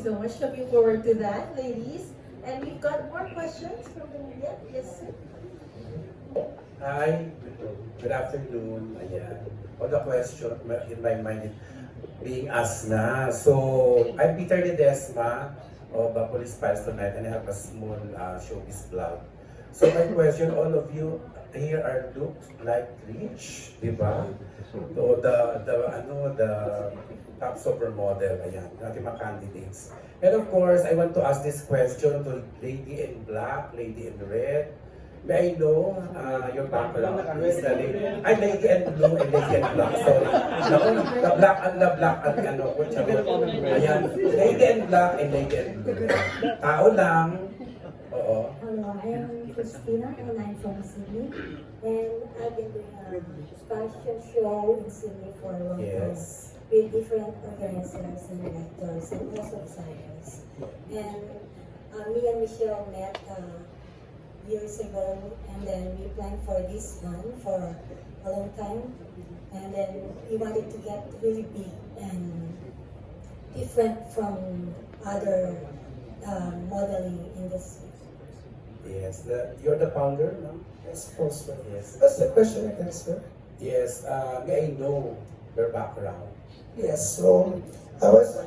So much looking forward to that, ladies. And we've got more questions from the media. Yes, sir. Hi, good afternoon. Ayan. All the question in my mind being asked na. So, I'm Peter Ledesma of Police Files Tonight, and I have a small showbiz blog. So my question, all of you here are look like rich, di ba? So the top supermodel, ayan, natin mga candidates. And of course, I want to ask this question to Lady in Black, Lady in Red. May I know your background? Is the lady, Lady in Blue and Lady in Black, sorry. Naku, the black and ano, whichever. Ayan, Lady in Black and Lady in Blue. Tao lang. Oo. Hello, I am Christina and I'm from Sydney. And I've been doing a fashion show in Sydney for a long time with different organizers and actors and also designers. And me and Michelle met years ago, and then we planned for this one for a long time. And then we wanted to get really big and different from other modeling industry. Yes, you're the founder, no? Yes, also. Yes. What's the question again, sir? Yes, may I know your background? Yes, so I was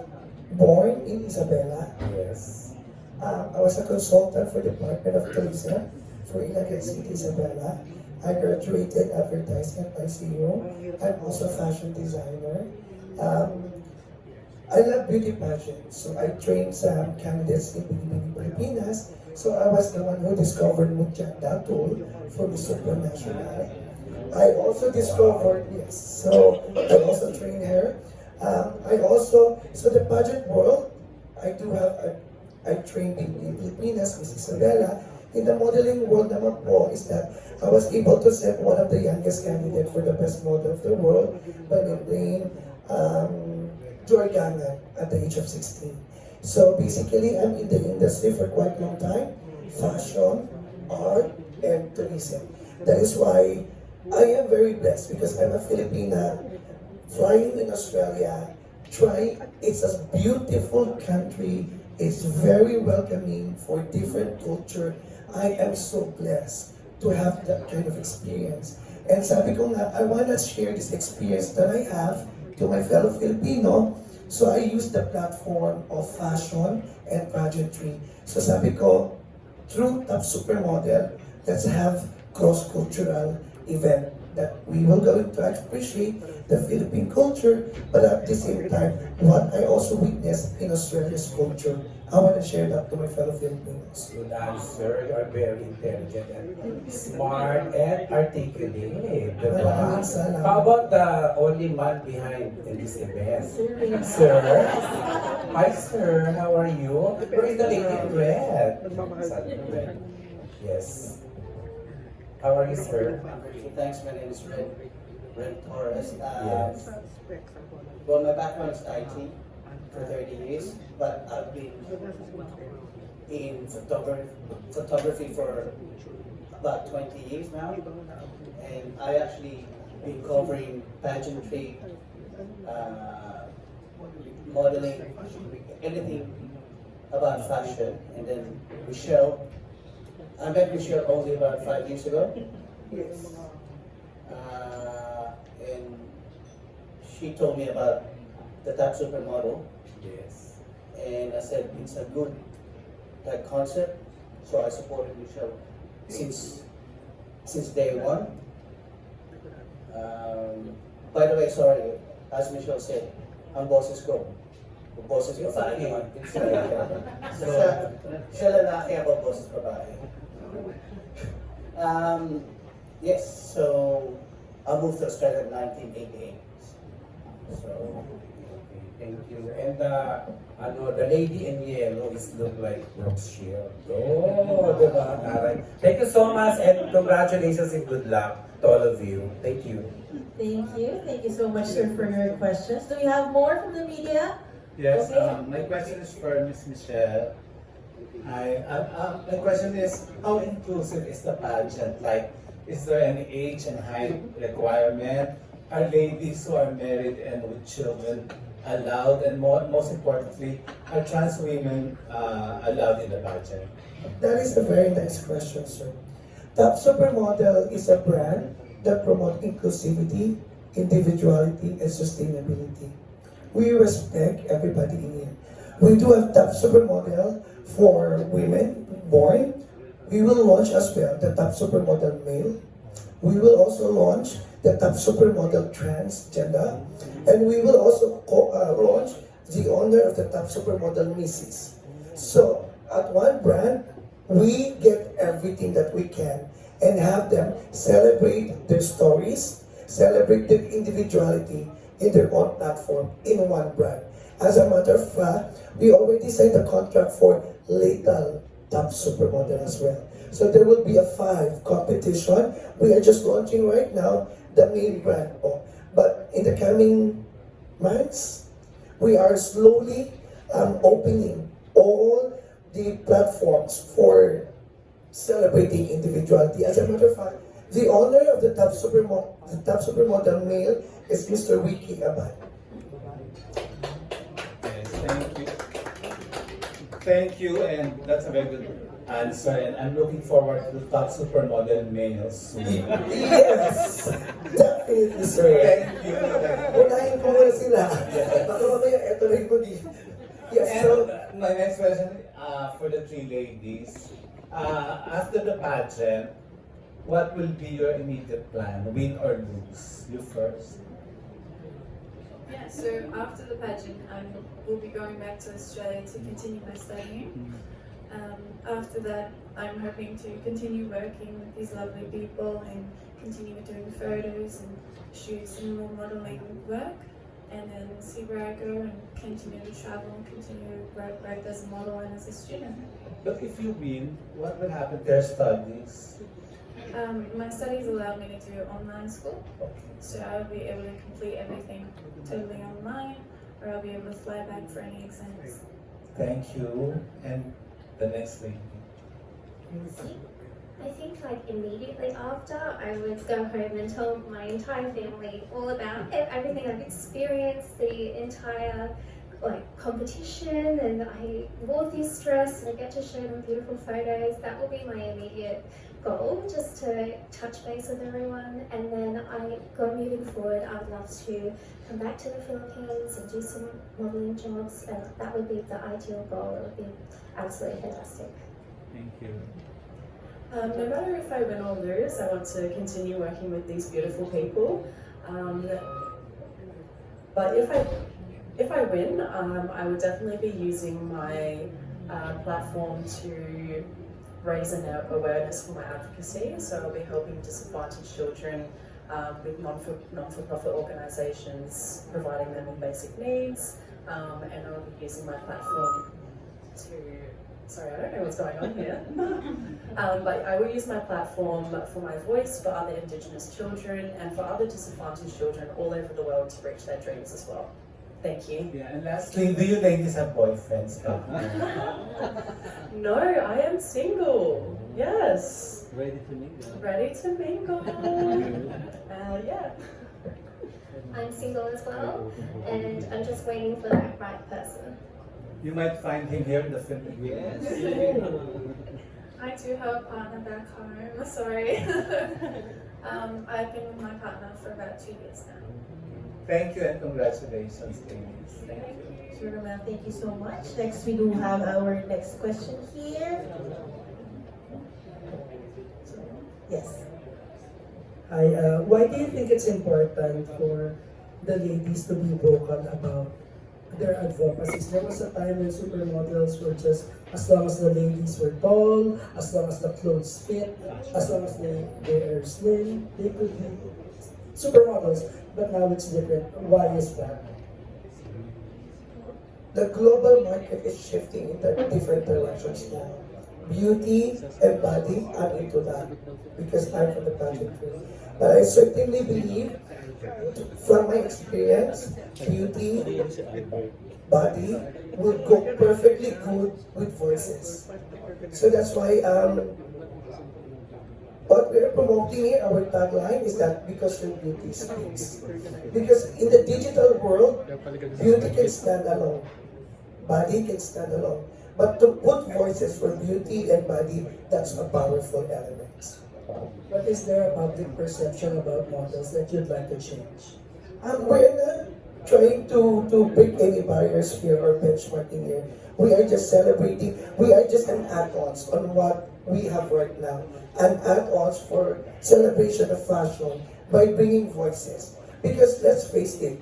born in Isabela. Yes. I was a consultant for the Department of Tourism for Ilang City, Isabela. I graduated advertisement by CEO. I'm also a fashion designer. I love beauty pageants, so I trained some candidates in Pilipinas. So I was the one who discovered Chika tool for the Supranational. I also discovered, yes, so I also trained her. So the pageant world, I trained in Pilipinas, Miss Isabela. In the modeling world naman po is that I was able to set one of the youngest candidates for the best model of the world by the name Ganap at the age of 16. So basically, I'm in the industry for quite a long time, fashion, art, and tourism. That is why I am very blessed because I'm a Filipina flying in Australia. It's a beautiful country. It's very welcoming for different culture. I am so blessed to have that kind of experience. And sabi ko nga, I want to share this experience that I have to my fellow Filipino. So I use the platform of fashion and pageantry. So sabi ko, through Top Supermodel, let's have cross-cultural event that we will go to appreciate the Philippine culture, but at the same time, what I also witnessed in Australia's culture. I want to share that to my fellow Filipinos. Good answer. You are very intelligent and smart and articulate. Diba? How about the only man behind in this event? Sir? Hi, sir. How are you? Where is the lady in red? Yes. How are you, sir? Thanks, my name is Red Torres. Yes. Well, my background is IT for 30 years, but I've been in photography for about 20 years now. And I actually been covering pageantry, modeling, anything about fashion. And then I met Michelle only about 5 years ago. Yes. And she told me about the Top Supermodel, Yes. and I said it's a good concept, so I supported Michelle since day one. By the way, sorry, as Michelle said, ang boses ko. Ang boses ko babae naman. So, siya lalaki ako, boses babae. Yes, so I moved to Australia in 1988. So, Thank you. And the lady in yellow is look like Brooke Shield. Oh, diba? Taray. Thank you so much and congratulations and good luck to all of you. Thank you. Thank you. Thank you so much, sir, for your questions. Do we have more from the media? Yes, Okay. my question is for Miss Michelle. My question is, how inclusive is the pageant? Like, is there any age and height requirement? Are ladies who are married and with children allowed, and most importantly, are trans women allowed in the pageant? That is a very nice question, sir. Top Supermodel is a brand that promotes inclusivity, individuality, and sustainability. We respect everybody in here. We do have Top Supermodel for women born. We will launch as well the Top Supermodel male. We will also launch the Top Supermodel transgender. And we will also launch the honor of the Top Supermodel Mrs. So, at one brand, we get everything that we can and have them celebrate their stories, celebrate their individuality in their own platform in one brand. As a matter of fact, we already signed a contract for Lethal Top Supermodel as well. So there will be a 5 competition. We are just launching right now the main brand. But in the coming months, we are slowly opening all the platforms for celebrating individuality. As a matter of fact, the owner of the Top Supermodel male is Mr. Wiki Abad. Yes, thank you. Thank you, and that's a very good answer. And I'm looking forward to Top Supermodel males soon. Yes! Definitely, sir. Thank you. Unahin ko muna sila. Baka mamaya, eto rin ko di. Yes, And so, my next question for the 3 ladies. After the pageant, what will be your immediate plan? Win or lose? You first. Yeah, so after the pageant, I will be going back to Australia to continue my studying. After that, I'm hoping to continue working with these lovely people and continue doing photos and shoots and more modeling work, and then see where I go and continue to travel and continue to work as a model and as a student. But if you win, what will happen to your studies? My studies allow me to do online school, so I'll be able to complete everything totally online, or I'll be able to fly back for any exams. Thank you. And the next lady. I think like immediately after, I would go home and tell my entire family all about everything I've experienced, the entire like competition, and I wore this dress and I get to show them beautiful photos. That will be my immediate goal, just to touch base with everyone. And then moving forward, I would love to come back to the Philippines and do some modeling jobs, and that would be the ideal goal. It would be absolutely fantastic. Thank you. No matter if I win or lose, I want to continue working with these beautiful people. But if I win, I would definitely be using my platform to raise awareness for my advocacy. So I'll be helping disadvantaged children with non-for-profit organisations, providing them with basic needs, and I'll be using my platform to. Sorry, I don't know what's going on here. But I will use my platform for my voice for other Indigenous children and for other disadvantaged children all over the world to reach their dreams as well. Thank you. Yeah, and lastly, do you ladies have boyfriends? No, I am single. Yes. Ready to mingle. Ready to mingle. Yeah. I'm single as well, and I'm just waiting for that right person. You might find him here in the Philippines. Yes. I do have a partner back home, sorry. I've been with my partner for about 2 years now. Thank you and congratulations, ladies. Thank you. Sure, ma'am. Thank you so much. Next, we do have our next question here. Yes. Hi, why do you think it's important for the ladies to be vocal about their advocacies? There was a time when supermodels were just, as long as the ladies were tall, as long as the clothes fit, as long as they are slim, they could be supermodels. But now it's different. Why is that? the global market is shifting in different directions now. Beauty and body, I'm into that because I'm from the pageant field. But I certainly believe, from my experience, beauty, body will go perfectly good with voices. So that's why What we're promoting here, our tagline is that because your beauty speaks. Because in the digital world, beauty can stand alone. Body can stand alone. But to put voices for beauty and body, that's a powerful element. What is there a public perception about models that you'd like to change? We're not trying to break any barriers here or benchmarking here. We are just celebrating. We are just an add-ons on what we have right now. An add-ons for celebration of fashion by bringing voices. Because let's face it,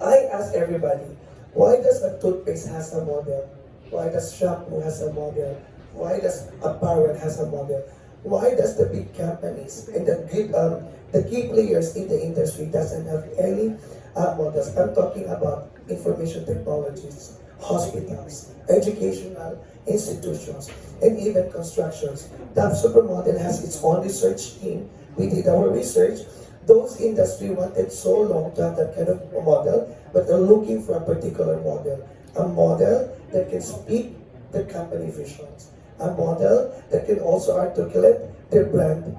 I ask everybody, why does a toothpaste has a model? Why does shampoo has a model? Why does apparel has a model? Why does the big companies and the key players in the industry doesn't have any models? I'm talking about information technologies, hospitals, educational institutions, and even constructions. Topsupermodel has its own research team. We did our research. Those industry wanted so long to have that kind of model, but they're looking for a particular model. A model that can speak the company visions. A model that can also articulate their brand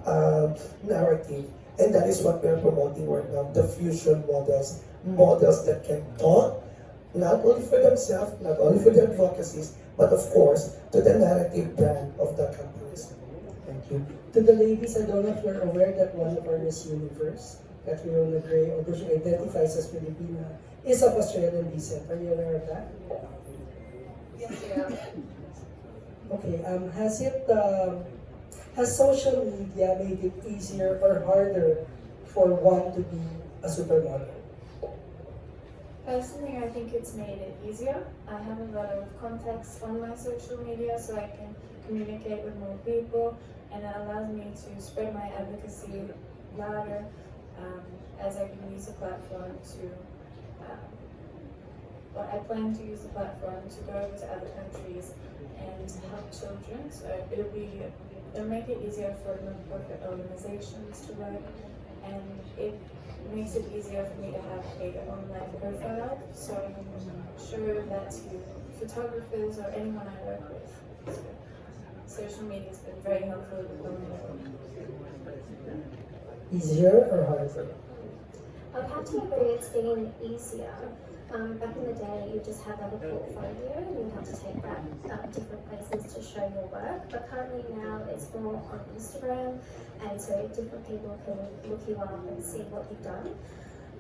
narrative. And that is what we're promoting right now, the fusion models. Models that can talk, not only for themselves, not only for their advocacies, but of course, to the narrative brand of the companies. Thank you. To the ladies, I don't know if you're aware that one of our Miss Universe, Catriona Gray, although she identifies as Filipina, is of Australian descent. Are you aware of that? Yes, yeah. Okay, has social media made it easier or harder for one to be a supermodel? Personally, I think it's made it easier. I have a lot of contacts on my social media, so I can communicate with more people, and it allows me to spread my advocacy louder, as I can use the platform to, well, I plan to use the platform to go over to other countries and help children. So it'll make it easier for non-profit organizations to work, and it makes it easier for me to have an online profile, so I can show that to photographers or anyone I work with. So social media has been very helpful with the Easier or harder? I would have to agree it's been easier. Back in the day, you just had like a portfolio and you'd have to take that different places to show your work. But currently now it's more on Instagram, and so different people can look you up and see what you've done.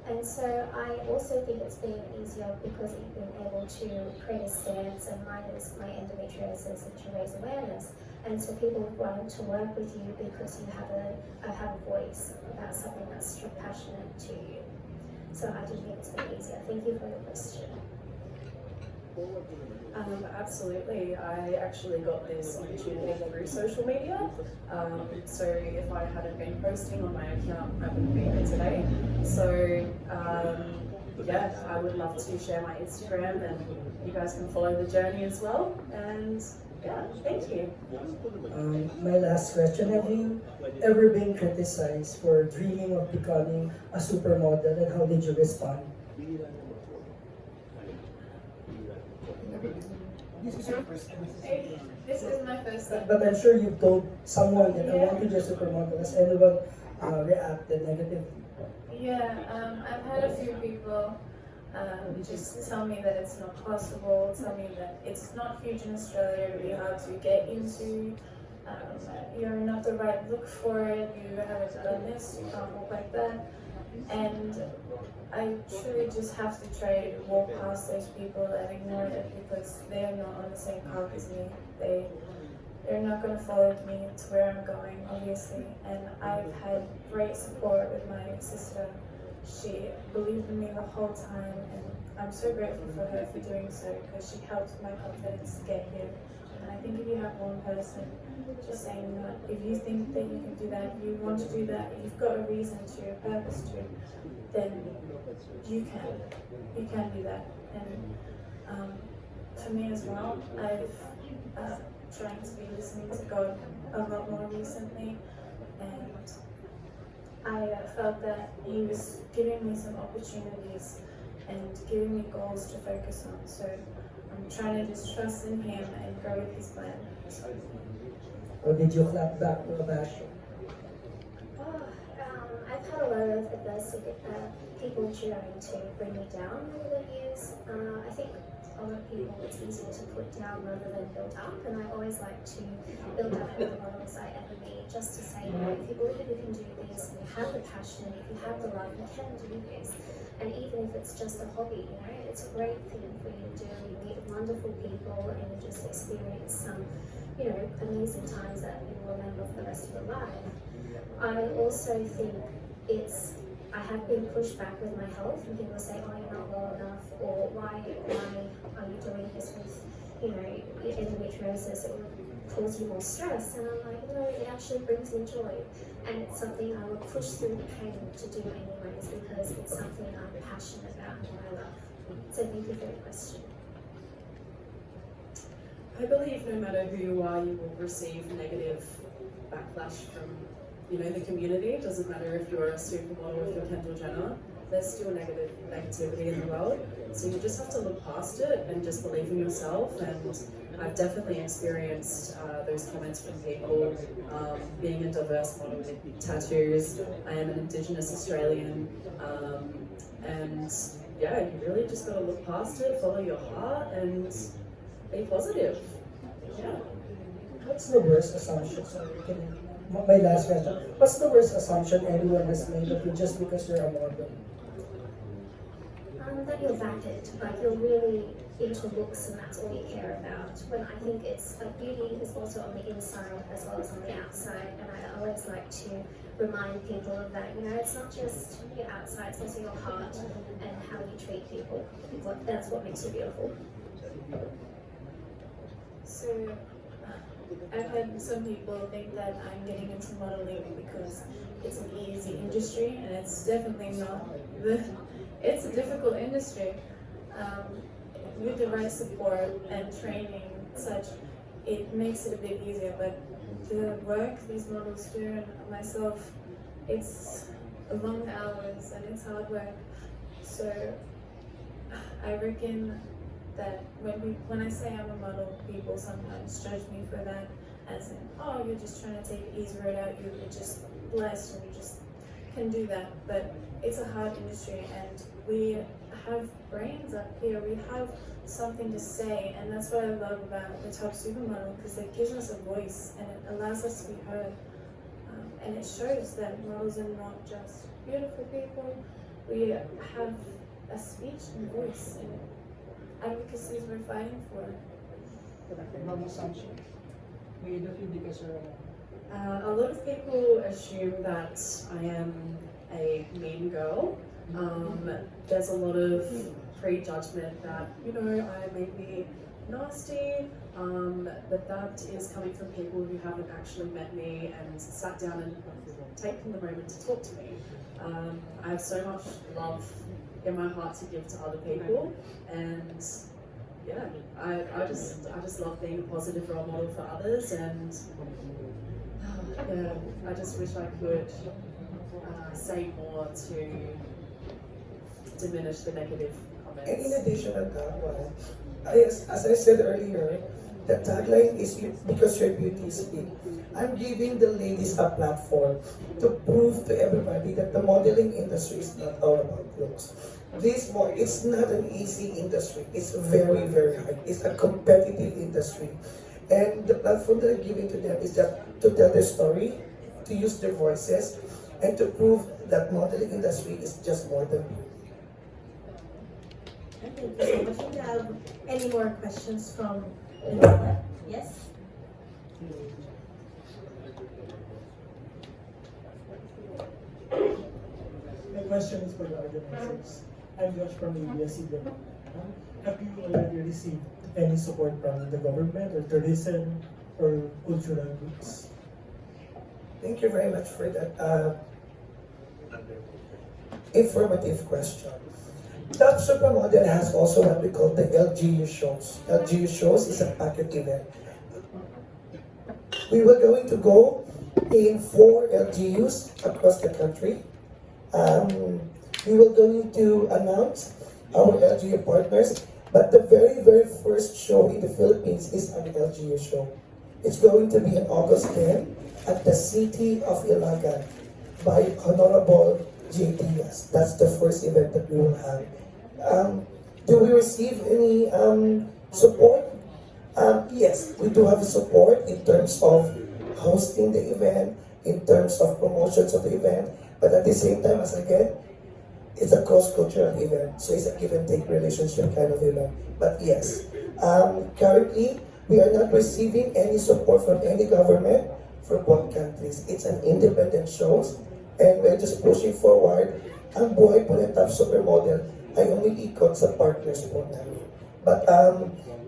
And so I also think it's been easier because you've been able to create a stance, and mine is my endometriosis, and to raise awareness. And so people want to work with you because you have a voice about something that's passionate to you. So I do think it's been easier. Thank you for your question. Absolutely. I actually got this opportunity through social media. So if I hadn't been posting on my account, I wouldn't be here today. So yeah, I would love to share my Instagram, and you guys can follow the journey as well. And yeah, thank you. My last question, have you ever been criticized for dreaming of becoming a supermodel, and how did you respond? This is my first time. But I'm sure you've told someone that I want to be a supermodel. Has anyone reacted negatively? Yeah, I've had a few people just tell me that it's not possible, tell me that it's not huge in Australia, really hard to get into, you're not the right look for it, you haven't done this, you can't walk like that. And I truly just have to try to walk past those people and ignore it, because they are not on the same path as me. They're not going to follow me to where I'm going, obviously. And I've had great support with my sister. She believed in me the whole time, and I'm so grateful for her for doing so, because she helped my confidence to get here. And I think if you have one person just saying that, if you think that you can do that, if you want to do that, you've got a reason to, a purpose to, then you can do that. And for me as well, I've trying to be listening to God a lot more recently, and I felt that He was giving me some opportunities and giving me goals to focus on. So I'm trying to just trust in Him and go with His plan. Or did you clap back with a passion? I've had a lot of adversity, people trying to bring me down over the years. I think a lot of people, it's easier to put down rather than build up, and I always like to build up all the models I ever meet, just to say, you know, if you believe you can do this, and you have the passion, if you have the love, you can do this. And even if it's just a hobby, you know, it's a great thing for you to do. You meet wonderful people and you just experience some, you know, amazing times that you will remember for the rest of your life. I also think I have been pushed back with my health, and people say, oh, you're not well enough, or why are you doing this with, you know, endometriosis? It will cause you more stress. And I'm like, no, it actually brings me joy, and it's something I will push through the pain to do anyways, because it's something I'm passionate about and I love. So thank you for the question. I believe no matter who you are, you will receive negative backlash from, you know, the community. It doesn't matter if you're a supermodel or if you're Kendall Jenner, there's still negativity in the world. So you just have to look past it and just believe in yourself. And I've definitely experienced those comments from people. Being a diverse model with tattoos, I am an Indigenous Australian, and yeah, you really just got to look past it, follow your heart, and be positive. Yeah. What's the worst assumption? Sorry, my last question. What's the worst assumption anyone has made of you just because you're a model? That you're valued, like you're really into looks and that's all you care about. When I think it's beauty is also on the inside as well as on the outside, and I always like to remind people of that. You know, it's not just your outside, it's also your heart and how you treat people. That's what makes you beautiful. So, I've had some people think that I'm getting into modeling because it's an easy industry, and it's definitely not. It's a difficult industry. With the right support and training, such, it makes it a bit easier. But the work these models do, and myself, it's long hours and it's hard work. So I reckon that when I say I'm a model, people sometimes judge me for that, as in, oh, you're just trying to take the easy road out, you're just blessed and you just can do that. But it's a hard industry, and we have brains up here, we have something to say, and that's what I love about the Topsupermodel, because it gives us a voice and it allows us to be heard. And it shows that models are not just beautiful people, we have a speech and voice, and advocacy is we're fighting for. A lot of people assume that I am a mean girl. There's a lot of prejudgment that, you know, I may be nasty, but that is coming from people who haven't actually met me and sat down and taken the moment to talk to me. I have so much love in my heart to give to other people, and yeah, I just love being a positive role model for others, and yeah, I just wish I could say more to diminish the negative comments. And in addition to that one, as I said earlier, the tagline is because your beauty is big. I'm giving the ladies a platform to prove to everybody that the modeling industry is not all about looks. It's not an easy industry. It's very, very hard. It's a competitive industry. And the platform that I'm giving to them is that to tell their story, to use their voices, and to prove that modeling industry is just more than beauty. Thank you so much. Do you have any more questions from the media? Yes? My question is for the organizers. I'm Josh from ABS. Have you already received any support from the government or tourism or cultural groups? Thank you very much for that informative question. Topsupermodel has also what we call the LGU shows. LGU shows is a packet event. We were going to go in 4 LGUs across the country. We were going to announce our LGU partners, but the very, very first show in the Philippines is an LGU show. It's going to be on August 10 at the city of Ilang. by Honorable JTS. That's the first event that we will have. Do we receive any support? Yes, we do have support in terms of hosting the event, in terms of promotions of the event, but at the same time, as again, it's a cross-cultural event, so it's a give and take relationship kind of event. But yes, currently, we are not receiving any support from any government for both countries. It's an independent show, and we're just pushing forward. Ang buhay po ng Topsupermodel ay umiikot sa partners po namin. But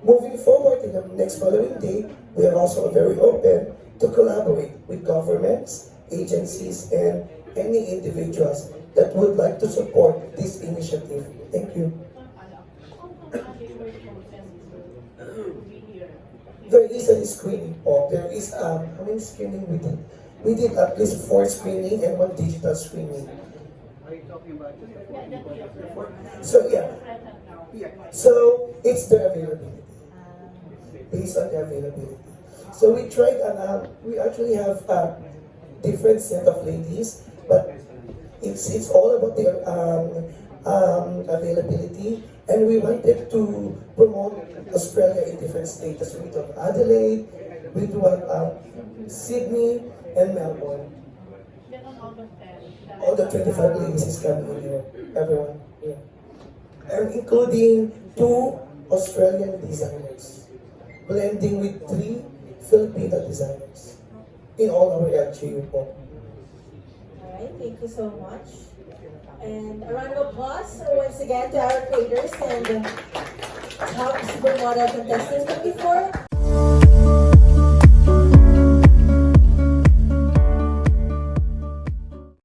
moving forward in the next following day, we are also very open to collaborate with governments, agencies, and any individuals that would like to support this initiative. Thank you. There is a screening po. There is, how many screening we did? We did at least 4 screening and 1 digital screening. So yeah. So it's the availability. Based on the availability. So we tried, we actually have a different set of ladies, but it's all about the availability, and we wanted to promote Australia in different states. We do have Adelaide, we do have Sydney, and Melbourne. All the 25 ladies is coming in here, everyone. Yeah. And including 2 Australian designers, blending with 3 Filipino designers in all our LGU po. Alright, thank you so much. And a round of applause once again to our creators and top supermodel contestants. But before